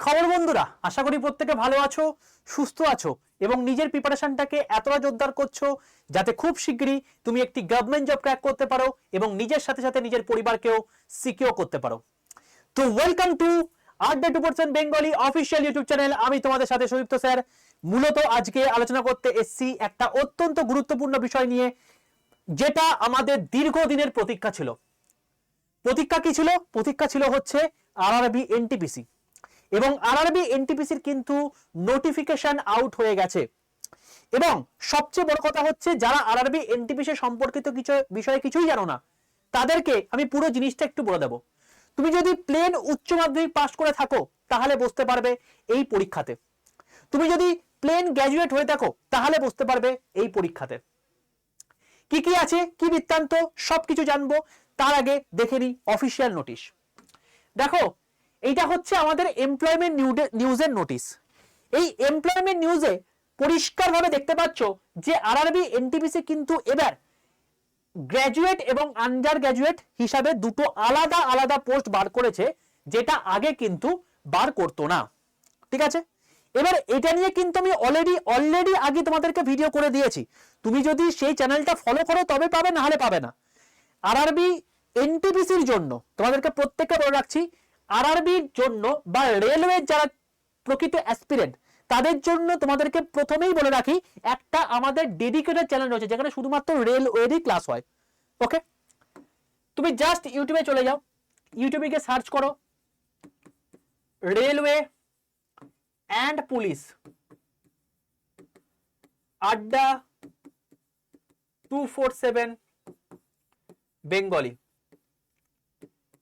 খবর বন্ধুরা, আশা করি প্রত্যেকে ভালো আছো, সুস্থ আছো এবং নিজের প্রিপারেশনটাকে এতটা জোরদার করছো যাতে খুব শীঘ্রই তুমি একটি গভর্নমেন্ট জব ক্র্যাক করতে পারো এবং নিজের সাথে সাথে নিজের পরিবারকেও সিকিউর করতে পারো। তো ওয়েলকাম টু আড্ডা 2% বেঙ্গলি অফিসিয়াল ইউটিউব চ্যানেল। আমি তোমাদের সাথে সুদীপ্ত স্যার। মূলত আজকে আলোচনা করতে এসেছি একটা অত্যন্ত গুরুত্বপূর্ণ বিষয় নিয়ে, যেটা আমাদের দীর্ঘদিনের প্রতীক্ষা ছিল। প্রতীক্ষা কি ছিল? প্রতীক্ষা ছিল হচ্ছে আরআরবি এনটিপিসি, এবং আরআরবি এনটিপিসির কিন্তু নোটিফিকেশন আউট হয়ে গেছে। এবং সবচেয়ে বড় কথা হচ্ছে, যারা আরআরবি এনটিপিসি সম্পর্কিত কিছু বিষয়ে কিছুই জানো না, তাদেরকে আমি পুরো জিনিসটা একটু বলে দেবো। তুমি যদি প্লেন উচ্চ মাধ্যমিক পাস করে থাকো তাহলে বসতে পারবে এই পরীক্ষাতে। তুমি যদি প্লেন গ্র্যাজুয়েট হয়ে থাকো তাহলে বসতে পারবে এই পরীক্ষাতে। কি কি আছে, কি বৃত্তান্ত, সবকিছু জানবো। তার আগে দেখে নিই অফিসিয়াল নোটিশ। দেখো, এইটা হচ্ছে আমাদের এমপ্লয়মেন্ট নিউজের নোটিশ। এই এমপ্লয়মেন্ট নিউজে পরিষ্কারভাবে দেখতে পাচ্ছ যে আরআরবি এনটিপিসি কিন্তু এবার গ্র্যাজুয়েট এবং আন্ডার গ্র্যাজুয়েট হিসাবে দুটো আলাদা আলাদা পোস্ট বার করেছে, যেটা আগে কিন্তু বার করতো না। ঠিক আছে, এবার এটা নিয়ে কিন্তু আমি অলরেডি আগে তোমাদেরকে ভিডিও করে দিয়েছি। তুমি যদি সেই চ্যানেলটা ফলো করো তবে পাবে, না হলে পাবে না। আরআরবি এনটিপিসির জন্য তোমাদেরকে প্রত্যেককে বলে রাখছি, আরআরবির জন্য বা রেলওয়ে যারা প্রকৃত অ্যাসপিরেন্ট তাদের জন্য তোমাদেরকে প্রথমেই বলে রাখি, একটা আমাদের ডেডিকেটেড চ্যানেল রয়েছে যেখানে শুধুমাত্র রেলওয়েরই ক্লাস হয়। ওকে, তুমি জাস্ট ইউটিউবে চলে যাও, ইউটিউবে গিয়ে সার্চ করো রেলওয়ে অ্যান্ড পুলিশ আড্ডা 247 বেঙ্গলি,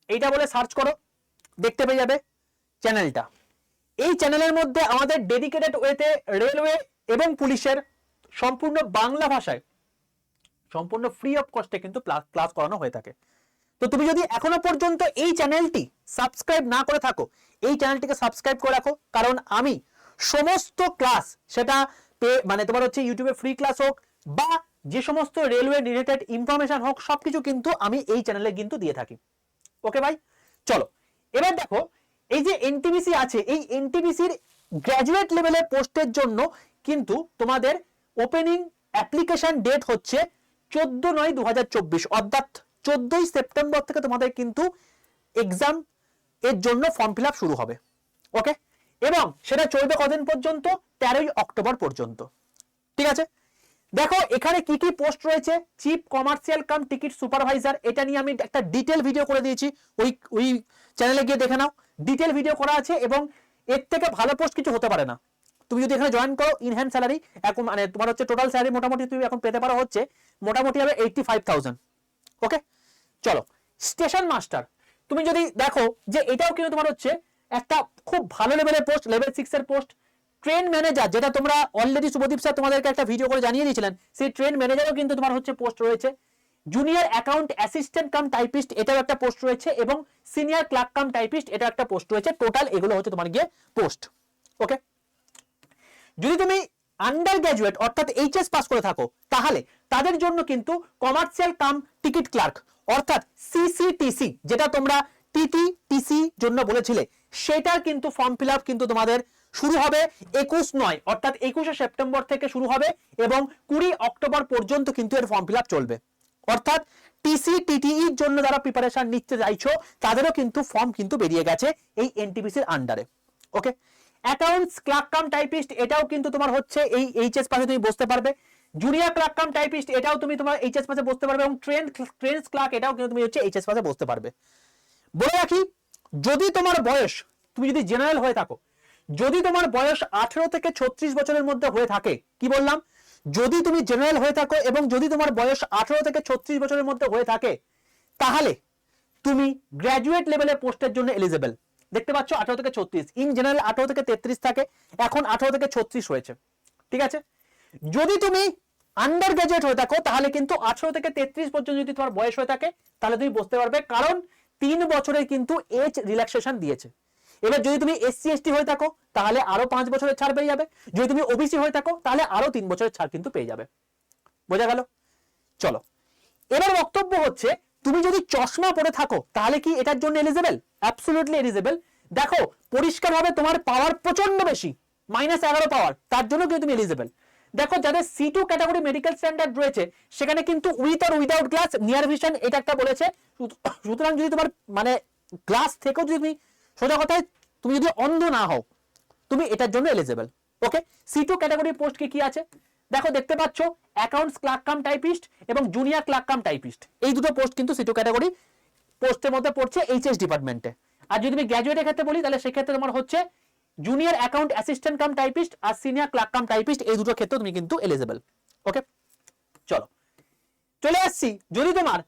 এইটা বলে সার্চ করো, দেখতে পেয়ে যাবে চ্যানেলটা। এই চ্যানেলের মধ্যে আমাদের ডেডিকেটেড ওয়েতে রেলওয়ে এবং পুলিশের সম্পূর্ণ বাংলা ভাষায় সম্পূর্ণ ফ্রি অফ কস্টে কিন্তু ক্লাস করানো হয়ে থাকে। তো তুমি যদি এখনো পর্যন্ত এই চ্যানেলটি সাবস্ক্রাইব না করে থাকো, এই চ্যানেলটিকে সাবস্ক্রাইব করে রাখো, কারণ আমি সমস্ত ক্লাস, সেটা মানে তোমার হচ্ছে ইউটিউবে ফ্রি ক্লাস হোক বা যে সমস্ত রেলওয়ে রিলেটেড ইনফরমেশন হোক, সবকিছু কিন্তু আমি এই চ্যানেলে কিন্তু দিয়ে থাকি। ওকে ভাই, চলো এবার দেখো, এই যে এনটিপিসি আছে, এই এনটিপিসির গ্র্যাজুয়েট লেভেলের পোস্টের জন্য কিন্তু তোমাদের ওপেনিং অ্যাপ্লিকেশন ডেট হচ্ছে 14/9/2024, অর্থাৎ 14ই সেপ্টেম্বর থেকে তোমাদের কিন্তু এক্সাম এর জন্য ফর্ম ফিল আপ শুরু হবে। ওকে, এবং সেটা চলবে কদিন পর্যন্ত? 13ই অক্টোবর পর্যন্ত। ঠিক আছে, দেখো এখানে কি কি পোস্ট রয়েছে। Chief commercial cum ticket supervisor, এটা নিয়ে আমি একটা ডিটেল ভিডিও করে দিয়েছি, ওই চ্যানেলে গিয়ে দেখে নাও, ডিটেল ভিডিও করা আছে। এবং এর থেকে ভালো পোস্ট কিছু হতে পারে না। তুমি যদি এখানে জয়েন করো, ইনহ্যান্ড স্যালারি এখন মানে তোমার হচ্ছে টোটাল স্যালারি মোটামুটি তুমি এখন পেতে পারো হচ্ছে মোটামুটি হবে 85,000। ওকে, চলো স্টেশন মাস্টার, তুমি যদি দেখো যে এটাও কিন্তু তোমার হচ্ছে একটা খুব ভালো লেভেলের পোস্ট, লেভেল 6 এর পোস্ট। ট্রেন ম্যানেজার, যেটা তোমরা অলরেডি শুভদীপ স্যার তোমাদেরকে একটা ভিডিও করে জানিয়ে দিয়েছিলেন, সেই ট্রেন ম্যানেজারও কিন্তু তোমার হচ্ছে পোস্ট রয়েছে। Junior account assistant cum typist, এটাও একটা পোস্ট রয়েছে, এবং সিনিয়র ক্লার্ক কাম টাইপিস্ট, এটা একটা পোস্ট রয়েছে। টোটাল এগুলো হচ্ছে তোমার গিয়ে পোস্ট। ওকে, যদি তুমি আন্ডার গ্র্যাজুয়েট অর্থাৎ এইচএস পাস করে থাকো, তাহলে তাদের জন্য কিন্তু কমার্শিয়াল কাম টিকিট ক্লার্ক অর্থাৎ সিসিটিসি, যেটা তোমরা টিটিটিসি জন্য বলেছিলে, সেটার কিন্তু ফর্ম ফিল আপ কিন্তু তোমাদের শুরু হবে 21/9 অর্থাৎ 21শে সেপ্টেম্বর থেকে শুরু হবে এবং 20 অক্টোবর পর্যন্ত কিন্তু এর ফর্ম ফিল আপ চলবে। অর্থাৎ টিসি টিটিইর জন্য যারা প্রিপারেশন নিতে চাইছো, তাদেরও কিন্তু ফর্ম কিন্তু বেরিয়ে গেছে এই এনটিপিসির আন্ডারে। ওকে, অ্যাকাউন্টস ক্লার্ক কাম টাইপিস্ট, এটাও কিন্তু তোমার হচ্ছে এই এইচএস পাসে তুমি বসতে পারবে। জুনিয়র ক্লার্ক কাম টাইপিস্ট, এটাও তুমি তোমার এইচএস পাসে বসতে পারবে, এবং ট্রেন্স ক্লার্ক, এটাও কিন্তু তুমি হচ্ছে এইচএস পাসে বসতে পারবে। বলে রাখি, যদি তোমার বয়স, তুমি যদি জেনারেল হয়ে থাকো, যদি তোমার বয়স 18 থেকে 36 বছরের মধ্যে হয়ে থাকে, কি বললাম, যদি তুমি জেনারেল হয়ে থাকো এবং যদি তোমার বয়স 18 থেকে 36 বছরের মধ্যে হয়ে থাকে, তাহলে তুমি গ্র্যাজুয়েট লেভেলের পোস্টের জন্য এলিজিবল। দেখতে পাচ্ছ 18 থেকে 36, ইন জেনারেল 18 থেকে 33 থাকে, এখন 18 থেকে 36 হয়েছে। ঠিক আছে, যদি তুমি আন্ডার গ্র্যাজুয়েট হয়ে থাকো, তাহলে কিন্তু 18 থেকে 33 পর্যন্ত যদি তোমার বয়স হয়ে থাকে, তাহলে তুমি বসতে পারবে, কারণ 3 বছরের কিন্তু এজ রিল্যাক্সেশন দিয়েছে। এবার যদি তুমি এসসি এসটি হয়ে থাকো, তাহলে আরো 5 বছরের ছাড় পেয়ে যাবে। যদি তুমি ওবিসি হয়ে থাকো, তাহলে আরো 3 বছরের ছাড় কিন্তু পেয়ে যাবে। বোঝা গেল? চলো, এবার বক্তব্য হচ্ছে, তুমি যদি চশমা পরে থাকো তাহলে কি এটার জন্য এলিজিবল? Absolutely eligible. দেখো পরিষ্কারভাবে তোমার পাওয়ার প্রচন্ড বেশি, -11 পাওয়ার, তার জন্য কিন্তু তুমি এলিজিবল। দেখো যাদের C2 ক্যাটাগরি মেডিকেল স্ট্যান্ডার্ড রয়েছে সেখানে কিন্তু উইথ আর উইদাউট গ্লাস নিয়ার ভিশন এটা একটা বলেছে। সুতরাং যদি তোমার মানে গ্লাস থেকেও যদি তুমি, সোজা কথায় তুমি যদি অন্ধ না হও, তুমি এটার জন্য এলিজিবল। ওকে, C2 ক্যাটাগরির পোস্ট কি আছে দেখো, দেখতে পাচ্ছ অ্যাকাউন্টস ক্লার্ক কাম টাইপিস্ট এবং জুনিয়র ক্লার্ক কাম টাইপিস্ট, এই দুটো পোস্ট কিন্তু C2 ক্যাটাগরি পোস্টের মধ্যে পড়ছে এইচএস ডিপার্টমেন্টে। আর যদি আমি গ্র্যাজুয়েটের ক্ষেত্রে বলি তাহলে সেক্ষেত্রে তোমার হচ্ছে junior account assistant cum typist আর সিনিয়র ক্লার্ক কাম টাইপিস্ট, এই দুটো ক্ষেত্রে তুমি কিন্তু এলিজিবল। ওকে, চলো চলে আসছি। যদি তোমার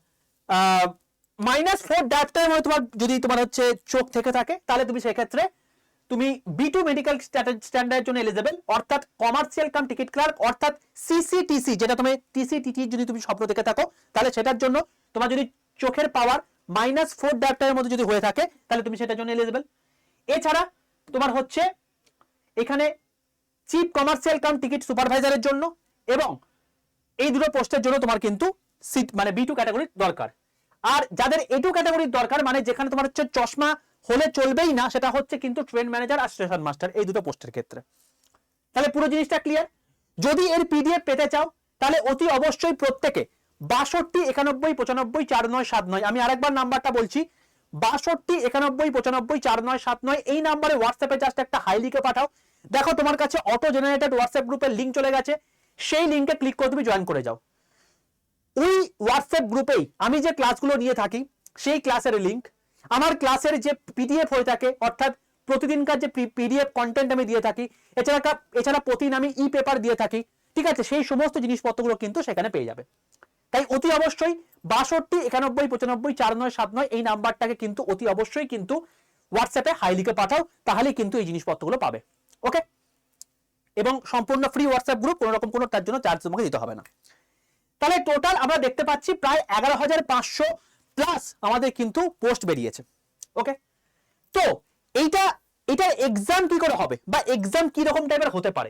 -4 ডায়াপ্টারের মধ্যে তোমার যদি তোমার হচ্ছে চোখ থেকে থাকে তাহলে তুমি সেক্ষেত্রে তুমি B2 মেডিকেল স্ট্যান্ডার্ডের জন্য এলিজিবল, অর্থাৎ কমার্শিয়াল কাম টিকিট ক্লার্ক, অর্থাৎ CCTC, যেটা তুমি TCTT যদি তুমি স্বপ্ন দেখে থাকো তাহলে সেটার জন্য তোমার যদি চোখের পাওয়ার -4 ডায়াপ্টারের মধ্যে যদি হয়ে থাকে তাহলে তুমি সেটার জন্য এলিজিবল। এছাড়া তোমার হচ্ছে এখানে চিফ কমার্শিয়াল কাম টিকিট সুপারভাইজারের জন্য এবং এই দুটো পোস্টের জন্য তোমার কিন্তু মানে B2 ক্যাটাগরির দরকার। আর যাদের A2 ক্যাটাগরির দরকার, মানে যেখানে তোমার হচ্ছে চশমা হলে চলবেই না, সেটা হচ্ছে কিন্তু ট্রেন ম্যানেজার আর স্টেশন মাস্টার, এই দুটো পোস্টের ক্ষেত্রে। তাহলে পুরো জিনিসটা ক্লিয়ার। যদি এর PDF পেতে চাও তাহলে অতি অবশ্যই প্রত্যেকে 62 91 95 49 79, আমি আরেকবার নাম্বারটা বলছি, 62 91 95 49 79, এই নাম্বারে হোয়াটসঅ্যাপে জাস্ট একটা হাই লিখে পাঠাও। দেখো তোমার কাছে অটো জেনারেটেড হোয়াটসঅ্যাপ গ্রুপের লিঙ্ক চলে গেছে, সেই লিঙ্কে ক্লিক করে তুমি জয়েন করে যাও। ওই হোয়াটসঅ্যাপ গ্রুপেই আমি যে ক্লাসগুলো নিয়ে থাকি সেই ক্লাসের লিঙ্ক, আমার ক্লাসের যে PDF হয়ে থাকে, অর্থাৎ প্রতিদিনকার যে PDF কন্টেন্ট আমি দিয়ে থাকি, এছাড়া প্রতিদিন আমি পেপার দিয়ে থাকি, ঠিক আছে, সেই সমস্ত জিনিসপত্রগুলো কিন্তু সেখানে পেয়ে যাবে। তাই অতি অবশ্যই 62 91 95 49 79 এই নাম্বারটাকে কিন্তু অতি অবশ্যই কিন্তু হোয়াটসঅ্যাপে হাই লিখে পাঠাও, তাহলে কিন্তু এই জিনিসপত্রগুলো পাবে। ওকে, এবং সম্পূর্ণ ফ্রি হোয়াটসঅ্যাপ গ্রুপ, কোনো রকম কোনো তার জন্য চার্জ তোমাকে দিতে হবে না। তাহলে টোটাল আমরা দেখতে পাচ্ছি প্রায় 11,500 প্লাস আমাদের কিন্তু পোস্ট বেরিয়েছে। ওকে, তো এটা এক্সাম কি করে হবে বা এক্সাম কি রকম টাইপের হতে পারে,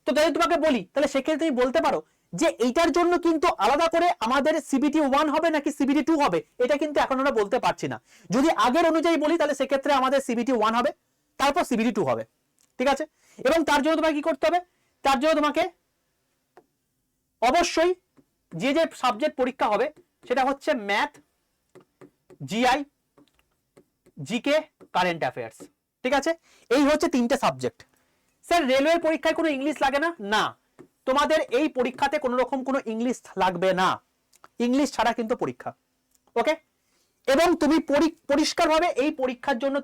তো যদি তোমাকে বলি তাহলে সেক্ষেত্রে তুমি বলতে পারো যে এইটার জন্য কিন্তু আলাদা করে আমাদের CBT 1 হবে নাকি CBT 2 হবে, এটা কিন্তু এখন আমরা বলতে পারছি না। যদি আগের অনুযায়ী বলি তাহলে সেক্ষেত্রে আমাদের CBT 1 হবে, তারপর CBT 2 হবে, ঠিক আছে। এবং তার জন্য তোমাকে কি করতে হবে, তার জন্য তোমাকে অবশ্যই যে যে সাবজেক্ট পরীক্ষা হবে সেটা হচ্ছে math, GI, GK, current affairs, ঠিক আছে, এই হচ্ছে তিনটে সাবজেক্ট। স্যার রেলওয়ের পরীক্ষায় কোনো ইংলিশ লাগে না? না, তোমাদের এই পরীক্ষাতে কোনো রকম কোনো ইংলিশ লাগবে না, ইংলিশ ছাড়া কিন্তু পরীক্ষা। ওকে, এবং তুমি পরিষ্কারভাবে এই পরীক্ষার জন্য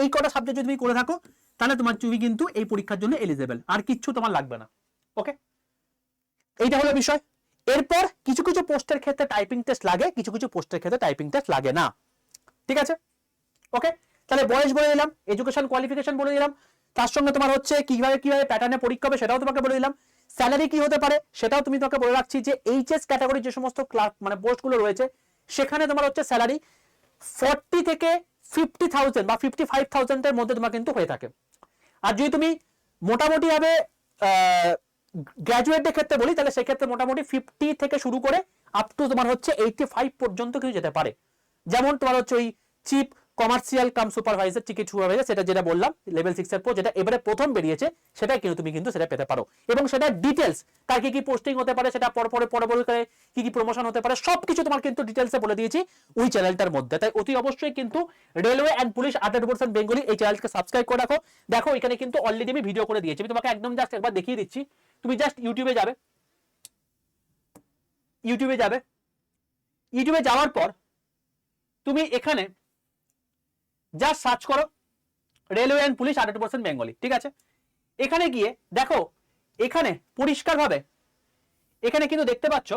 এই কটা সাবজেক্ট যদি তুমি করে থাকো তাহলে তুমি কিন্তু এই পরীক্ষার জন্য এলিজিবল, আর কিচ্ছু তোমার লাগবে না। ওকে, এইটা হলো বিষয়। এরপর কিছু কিছু পোস্টের ক্ষেত্রে টাইপিং টেস্ট লাগে, কিছু কিছু পোস্টের ক্ষেত্রে টাইপিং টেস্ট লাগে না, ঠিক আছে। ওকে, তাহলে বয়স বলে দিলাম, এডুকেশন কোয়ালিফিকেশন বলে দিলাম, তার সঙ্গে তোমার হচ্ছে কিভাবে প্যাটার্নে পরীক্ষা হবে সেটাও তোমাকে বলে দিলাম, স্যালারি কি হতে পারে সেটাও তুমি তোমাকে বলে রাখছি যে এইচএস ক্যাটাগরি যে সমস্ত ক্লার্ক মানে পোস্টগুলো রয়েছে সেখানে তোমার হচ্ছে স্যালারি 40 থেকে 50,000 বা 55,000 এর মধ্যে তোমার কিন্তু হয়ে থাকে। আর যদি তুমি মোটামুটি ভাবে গ্র্যাজুয়েটের ক্ষেত্রে বলি তাহলে সেক্ষেত্রে মোটামুটি 50 থেকে শুরু করে আপ টু তোমার হচ্ছে 85 পর্যন্ত কিছু যেতে পারে। যেমন তোমার হচ্ছে ওই চিফ কমার্শিয়াল কাম সুপারভাইজার, টিকিট সুপারভাইজার, সেটা যেটা বললাম লেভেল 6 এর পর যেটা এবারে প্রথম বেরিয়েছে সেটাই কিন্তু তুমি কিন্তু সেটা পেতে পারো, এবং সেটা ডিটেলস তার কি কি পোস্টিং হতে পারে, সেটা পরবর্তীকালে কি কি প্রমোশন হতে পারে সবকিছু তোমার কিন্তু ডিটেলসে বলে দিয়েছি ওই চ্যানেলটার মধ্যে। তাই অতি অবশ্যই কিন্তু রেলওয়ে অ্যান্ড পুলিশ 100% বেঙ্গলি এই চ্যানেলকে সাবস্ক্রাইব করে রাখো। দেখো এখানে কিন্তু অলরেডি আমি ভিডিও করে দিয়েছি, আমি তোমাকে একদম জাস্ট একবার দেখিয়ে দিচ্ছি। তুমি জাস্ট ইউটিউবে যাওয়ার পর তুমি এখানে জাস্ট সার্চ করো রেলওয়ে অ্যান্ড পুলিশ 100% বেঙ্গলি, ঠিক আছে। এখানে গিয়ে দেখো এখানে পরিষ্কারভাবে এখানে কিন্তু দেখতে পাচ্ছ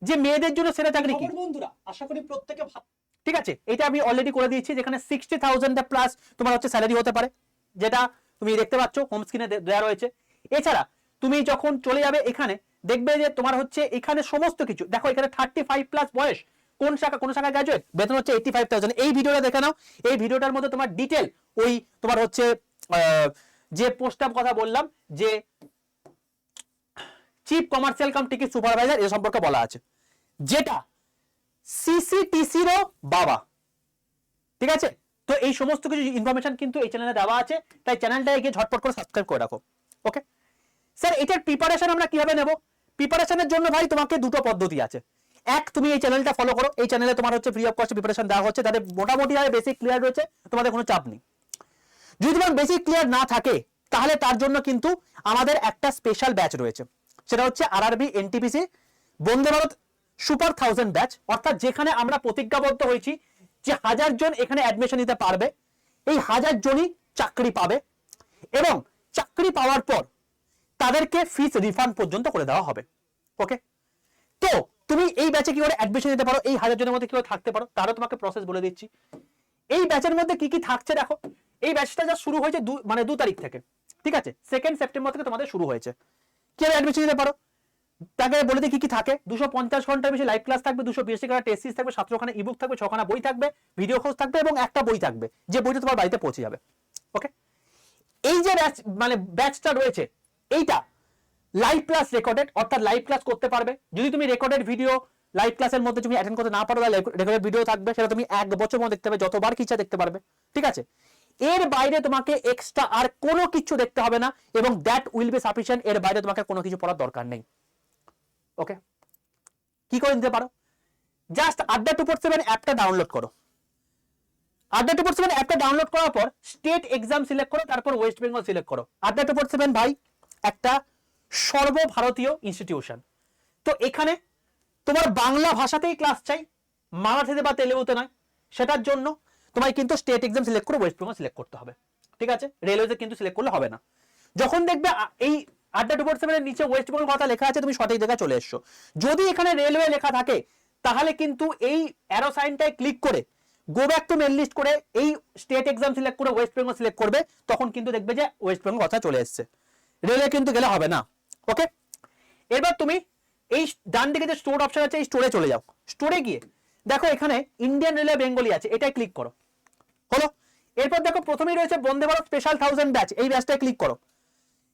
যে মেয়েদের জন্য সেরা চাকরি কি বন্ধুরা, আশা করি প্রত্যেকে, ঠিক আছে, এটা আমি অলরেডি করে দিয়েছি যেখানে 60,000 প্লাস তোমার হচ্ছে স্যালারি হতে পারে, যেটা তুমি দেখতে পাচ্ছ হোম স্ক্রিনে দেওয়া রয়েছে। এছাড়া তুমি যখন চলে যাবে এখানে দেখবে যে তোমার হচ্ছে এখানে সমস্ত কিছু দেখো, এখানে 35 প্লাস বয়স, কোন শাখা গ্র্যাজুয়েট, বেতন হচ্ছে 85,000। এই ভিডিওটা দেখে নাও, এই ভিডিওটার মধ্যে তোমার ডিটেল ওই তোমার হচ্ছে যে পোস্টটার কথা বললাম যে chief commercial cum ticket supervisor এ সম্পর্কে বলা আছে, যেটা CCTC-রও বাবা, ঠিক আছে। তো এই সমস্ত কিছু ইনফরমেশন কিন্তু এই চ্যানেলে দেওয়া আছে, তাই চ্যানেলটাকে গিয়ে ঝটপট করে সাবস্ক্রাইব করে রাখো। ওকে স্যার, এটার প্রিপারেশন আমরা কিভাবে নেব? প্রিপারেশনের জন্য ভাই তোমাকে দুটো পদ্ধতি আছে। এক, তুমি এই চ্যানেলটা ফলো করো, এই চ্যানেলে তোমার হচ্ছে ফ্রি অফ কস্ট প্রিপারেশন দেওয়া হচ্ছে, তাদের মোটামুটি ভাবে বেসিক ক্লিয়ার রয়েছে, তোমাদের কোনো চাপ নেই। যদি তোমার বেসিক ক্লিয়ার না থাকে তাহলে তার জন্য কিন্তু আমাদের একটা স্পেশাল ব্যাচ রয়েছে, সেটা হচ্ছে RRB NTPC Vande Bharat super 1000 batch, অর্থাৎ যেখানে আমরা প্রতিজ্ঞাবদ্ধ হয়েছি যে 1000 জন এখানে অ্যাডমিশন নিতে পারবে, এই 1000 জনই চাকরি পাবে এবং চাকরি পাওয়ার পর তাদেরকে ফিস রিফান্ড পর্যন্ত করে দেওয়া হবে। ওকে, তো তুমি এই ব্যাচে কি করে অ্যাডমিশন নিতে পারো, এই 1000 জনের মধ্যে কি করে থাকতে পারো, তারও তোমাকে প্রসেস বলে দিচ্ছি। এই ব্যাচের মধ্যে কি কি থাকছে দেখো। এই ব্যাচটা যা শুরু হয়েছে 2 তারিখ থেকে, ঠিক আছে, 2 সেপ্টেম্বর থেকে তোমাদের শুরু হয়েছে। কিভাবে অ্যাডমিশন নিতে পারো তাকে বলে দিই কি কি থাকে। 250 ঘন্টার বেশি লাইভ ক্লাস থাকবে, 282 টাকা টেস্ট সিরিজ থাকবে, 17খানা ইবুক থাকবে, 6খানা বই থাকবে, ভিডিও কোর্স থাকবে এবং একটা বই থাকবে, যে বইটা তোমার বাড়িতে পৌঁছে যাবে। ওকে, এই যে ব্যাচটা রয়েছে এইটা লাইভ ক্লাস রেকর্ডেড, অর্থাৎ লাইভ ক্লাস করতে পারবে। যদি তুমি রেকর্ডেড ভিডিও লাইভ ক্লাসের মধ্যে তুমি অ্যাটেন্ড করতে না পারো, তাহলে রেকর্ডেড ভিডিও থাকবে, সেটা তুমি 1 বছর মধ্যে দেখতে পাবে, যতবার কি ইচ্ছা দেখতে পারবে। ঠিক আছে, এর বাইরে তোমাকে এক্সট্রা আর কোনো কিছু দেখতে হবে না, এবং দ্যাট উইল বি সাফিসিয়েন্ট। এর বাইরে তোমাকে কোনো কিছু পড়ার দরকার নেই। ওকে, কি করে নিতে পারো? জাস্ট আড্ডা 247 অ্যাপটা ডাউনলোড করো। আড্ডা 247 অ্যাপটা ডাউনলোড করার পর স্টেট এক্সাম সিলেক্ট করো, তারপর ওয়েস্ট বেঙ্গল সিলেক্ট করো। আড্ডা 247 ভাই একটা সর্বভারতীয় ইনস্টিটিউশন, তো এখানে তোমার বাংলা ভাষাতেই ক্লাস চাই, মারাঠিতে বা তেলেগুতে নয়। সেটার জন্য তোমায় কিন্তু স্টেট এক্সাম সিলেক্ট করে ওয়েস্ট বেঙ্গল সিলেক্ট করতে হবে। ঠিক আছে, রেলওয়েতে কিন্তু সিলেক্ট করলে হবে না। যখন দেখবে এই আড্ডা 247 এর নিচে ওয়েস্ট বেঙ্গল কথা লেখা আছে, তুমি সঠিক জায়গায় চলে এসছো। যদি এখানে রেলওয়ে লেখা থাকে তাহলে কিন্তু এই অ্যারো সাইনটায় ক্লিক করে go back to mail list করে এই স্টেট এক্সাম সিলেক্ট করে ওয়েস্ট বেঙ্গল সিলেক্ট করবে, তখন কিন্তু দেখবে যে ওয়েস্ট বেঙ্গল কথা চলে এসছে, রেলওয়ে কিন্তু গেলে হবে না। ওকে, এবার তুমি এই ডান দিকে যে স্টোর অপশন আছে, এই স্টোরে চলে যাও। স্টোরে গিয়ে দেখো এখানে ইন্ডিয়ান রেলওয়ে বেঙ্গলি আছে, এটাই ক্লিক করো। হলো, এরপর দেখো প্রথমেই রয়েছে বন্দে ভারত স্পেশাল 1000 ব্যাচ, এই ব্যাচটায় ক্লিক করো।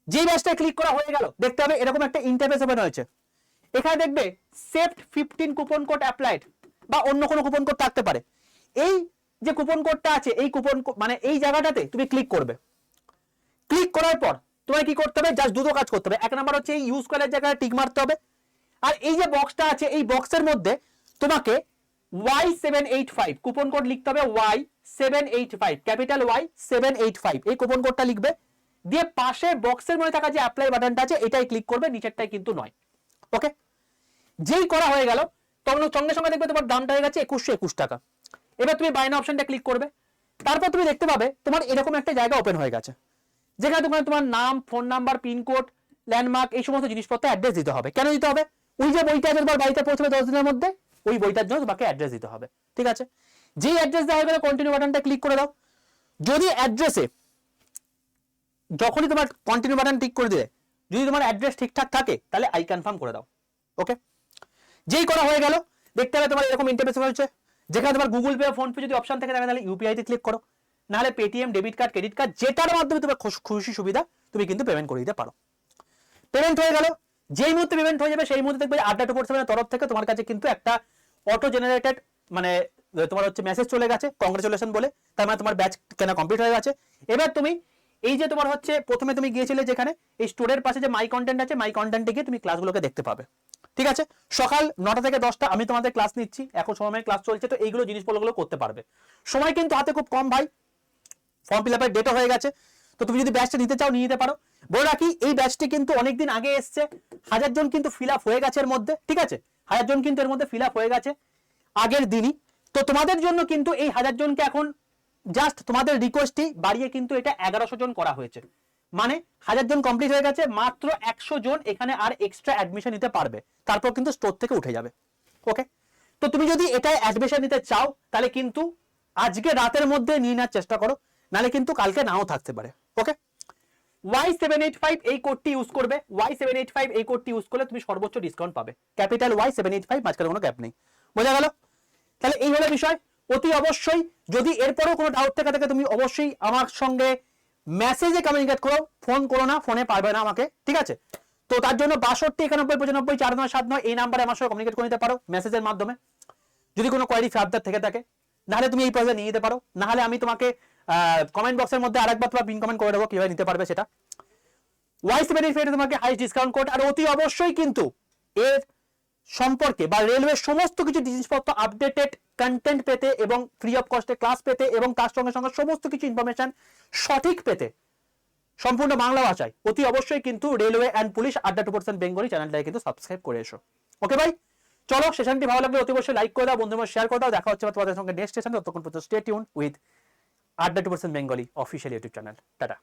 যেই ব্যাচটায় ক্লিক করা হয়ে গেল, দেখতে হবে এরকম একটা ইন্টারফেস ওপেন হয়েছে। এখানে দেখবে সেভড 15 কুপন কোড অ্যাপ্লাইড, বা অন্য কোনো কুপন কোড থাকতে পারে। এই যে কুপন কোডটা আছে, এই কুপন মানে এই জায়গাটাতে তুমি ক্লিক করবে। ক্লিক করার পর তোমায় কি করতে হবে? জাস্ট দুটো কাজ করতে হবে। এক নাম্বার হচ্ছে এই ইউজ করার জায়গায় টিক মারতে হবে, আর এই যে বক্সটা আছে, এই বক্সের মধ্যে তোমাকে Y785 কুপন কোড লিখতে হবে। Y785 ক্যাপিটাল Y785 এই কুপন কোডটা লিখবে, দিয়ে পাশে বক্সের মধ্যে থাকা যে অ্যাপ্লাই বাটনটা আছে এটাই ক্লিক করবে, নিচেরটাই কিন্তু নয়। ওকে, যেই করা হয়ে গেল তখন সঙ্গে সঙ্গে দেখবে তোমার দামটা হয়ে গেছে 2121 টাকা। এবার তুমি বাই নাও অপশনটা ক্লিক করবে, তারপর তুমি দেখতে পাবে তোমার এরকম একটা জায়গা ওপেন হয়ে গেছে, যেখানে তোমার নাম, ফোন নাম্বার, পিনকোড, ল্যান্ডমার্ক, এই সমস্ত জিনিসপত্র অ্যাড্রেস দিতে হবে। কেন দিতে হবে? ওই যে বইটা তোমার বাড়িতে পৌঁছবে 10 দিনের মধ্যে, ওই বইটার জন্য তোমাকে অ্যাড্রেস দিতে হবে। ঠিক আছে, যেই অ্যাড্রেস দেওয়া হয়ে গেলে কন্টিনিউ বাটনটা ক্লিক করে দাও। যদি অ্যাড্রেসে যখনই তোমার কন্টিনিউ বাটন ক্লিক করে দিলে যদি তোমার অ্যাড্রেস ঠিকঠাক থাকে, তাহলে আই কনফার্ম করে দাও। ওকে, যেই করা হয়ে গেল দেখতে হবে তোমার এরকম ইন্টারফেস হচ্ছে, যেখানে তোমার গুগল পে, ফোন পে যদি অপশন থাকে তাহলে ইউপিআই তে ক্লিক করো, নাহলে Paytm, debit card, credit card, যেটার মাধ্যমে তোমার খুশি সুবিধা তুমি কিন্তু পেমেন্ট করে দিতে পারো। পেমেন্ট হয়ে গেল, যেই মুহূর্তে পেমেন্ট হয়ে যাবে সেই মুহূর্তে দেখবে আড্ডা 247 এর তরফ থেকে তোমার কাছে কিন্তু একটা অটো জেনারেটেড মানে তোমার হচ্ছে মেসেজ চলে গেছে, কংগ্রেচুলেশন বলে, তার মানে তোমার ব্যাচ কেনা কমপ্লিট হয়ে গেছে। এবার তুমি এই যে তোমার হচ্ছে প্রথমে তুমি গিয়েছিলে যেখানে এই স্টোরের পাশে যে মাই কন্টেন্ট আছে, মাই কন্টেন্টে গিয়ে তুমি ক্লাসগুলোকে দেখতে পাবে। ঠিক আছে, সকাল 9টা থেকে 10টা আমি তোমাদের ক্লাস নিচ্ছি, এখন সময় ক্লাস চলছে, তো এইগুলো জিনিসগুলো করতে পারবে। সময় কিন্তু হাতে খুব কম ভাই, ফর্ম ফিল আপের ডেটও হয়ে গেছে, তো তুমি যদি ব্যাচটা নিতে চাও নিয়ে নিতে পারো। বলে রাখি এই ব্যাচটি কিন্তু অনেকদিন আগে এসছে, 1000 জন কিন্তু ফিল আপ হয়ে গেছে এর মধ্যে। ঠিক আছে, 1000 জন কিন্তু এর মধ্যে ফিল আপ হয়ে গেছে আগের দিনই। তো তোমাদের জন্য কিন্তু এই 1000 জনকে এখন জাস্ট তোমাদের রিকোয়েস্টই বাড়িয়ে কিন্তু এটা 1100 জন করা হয়েছে, মানে 1000 জন কমপ্লিট হয়ে গেছে, মাত্র 100 জন এখানে আর এক্সট্রা অ্যাডমিশন নিতে পারবে, তারপর কিন্তু স্টোর থেকে উঠে যাবে। ওকে, তো তুমি যদি এটাই অ্যাডমিশন নিতে চাও তাহলে কিন্তু আজকে রাতের মধ্যে নিয়ে নেওয়ার চেষ্টা করো, নালে কিন্তু কালকে নাও থাকতে পারে। ওকে, Y785 এই কোডটি ইউজ করবে, Y785 এই কোডটি ইউজ করলে তুমি সর্বোচ্চ ডিসকাউন্ট পাবে, ক্যাপিটাল Y785, মাঝখানে কোনো গ্যাপ নেই। বোঝা গেল? তাহলে এই হলো বিষয়। অতি অবশ্যই যদি এরপরও কোনো ডাউট থাকে তুমি অবশ্যই আমার সঙ্গে মেসেজে কমিউনিকেট করো, ফোন করো না, ফোনে পারবে না আমাকে। ঠিক আছে, তো তার জন্য 62 91 95 49 79 এই নাম্বারে আমার সঙ্গে কমিউনিকেট করে নিতে পারো মেসেজের মাধ্যমে, যদি কোনো কোয়ারি ফার্দার থেকে থাকে। নাহলে তুমি এই পয়সা নিয়ে নিতে পারো, নাহলে আমি তোমাকে কমেন্ট বক্সের মধ্যে আরেকবার তোমার পিন কমেন্ট করে দেবো কিভাবে নিতে পারবে সেটা। ওয়াইস বেনিফিট তোমাকে হাইস্ট ডিসকাউন্ট কোড, আর অতি অবশ্যই কিন্তু এর সম্পর্কে বা রেলওয়ের সমস্ত কিছু জিনিসপত্র আপডেটেড কন্টেন্ট পেতে এবং ফ্রি অফ কস্টে ক্লাস পেতে এবং তার সঙ্গে সঙ্গে সমস্ত কিছু ইনফরমেশন সঠিক পেতে সম্পূর্ণ বাংলা ভাষায় অতি অবশ্যই কিন্তু রেলওয়ে অ্যান্ড পুলিশ আড্ডা 2% বেঙ্গলি চ্যানেলটাকে কিন্তু সাবস্ক্রাইব করে এসো। ওকে ভাই, চলো সেশনটি ভালো লাগলে অতি অবশ্যই লাইক করে দাও, বন্ধুদের শেয়ার করে দাও। দেখা হচ্ছে তোমাদের সঙ্গে নেক্সট সেশনে, ততক্ষণ পর্যন্ত স্টে টিউন উইথ আড্ডা 2% Bengali official YouTube channel. Tata.